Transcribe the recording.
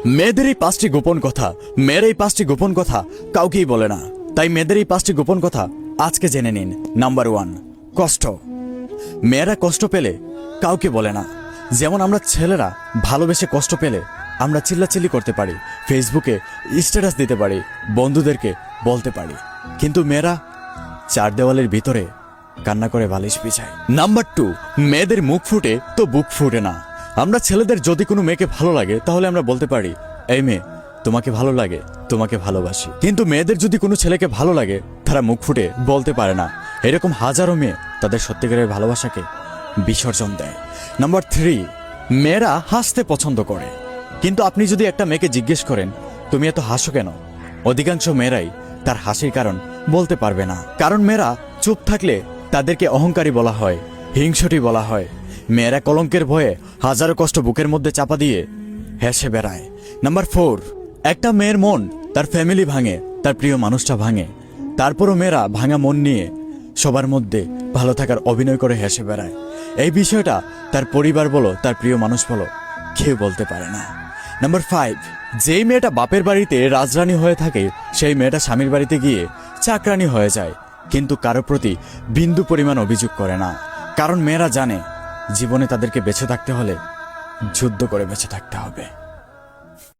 মেয়েদের এই 5টি গোপন কথা, মেয়ের এই 5টি গোপন কথা কাউকেই বলে না। তাই মেয়েদের এই 5টি গোপন কথা আজকে জেনে নিন। নাম্বার 1, কষ্ট। মেয়েরা কষ্ট পেলে কাউকে বলে না। যেমন আমরা ছেলেরা ভালোবেসে কষ্ট পেলে আমরা চিল্লাচিল্লি করতে পারি, ফেসবুকে স্ট্যাটাস দিতে পারি, বন্ধুদেরকে বলতে পারি, কিন্তু মেয়েরা 4 দেওয়ালের ভিতরে কান্না করে বালিশ বিছায়। নাম্বার 2, মেয়েদের মুখ ফুটে তো বুক ফুটে না। আমরা ছেলেদের যদি কোনো মেয়েকে ভালো লাগে তাহলে আমরা বলতে পারি, এই মেয়ে তোমাকে ভালো লাগে, তোমাকে ভালোবাসি। কিন্তু মেয়েদের যদি কোনো ছেলেকে ভালো লাগে তারা মুখ ফুটে বলতে পারে না। এরকম হাজারো মেয়ে তাদের সত্যিকারের ভালোবাসাকে বিসর্জন দেয়। নাম্বার 3, মেয়েরা হাসতে পছন্দ করে। কিন্তু আপনি যদি একটা মেয়েকে জিজ্ঞেস করেন তুমি এত হাসো কেন, অধিকাংশ মেয়েরাই তার হাসির কারণ বলতে পারবে না। কারণ মেয়েরা চুপ থাকলে তাদেরকে অহংকারী বলা হয়, হিংসুটে বলা হয়। মেয়েরা কলঙ্কের ভয়ে হাজারো কষ্ট বুকের মধ্যে চাপা দিয়ে হেসে বেড়ায়। নাম্বার 4, একটা মেয়ের মন তার ফ্যামিলি ভাঙে, তার প্রিয় মানুষটা ভাঙে, তারপরও মেয়েরা ভাঙা মন নিয়ে সবার মধ্যে ভালো থাকার অভিনয় করে হেসে বেড়ায়। এই বিষয়টা তার পরিবার বলো, তার প্রিয় মানুষ বলো, কেউ বলতে পারে না। নাম্বার 5, যেই মেয়েটা বাপের বাড়িতে রাজরানী হয়ে থাকে সেই মেয়েটা স্বামীর বাড়িতে গিয়ে চাকরানী হয়ে যায়, কিন্তু কারো প্রতি বিন্দু পরিমাণ অভিযোগ করে না। কারণ মেয়েরা জানে জীবনে তাদেরকে বেঁচে থাকতে হলে যুদ্ধ করে বেঁচে থাকতে হবে।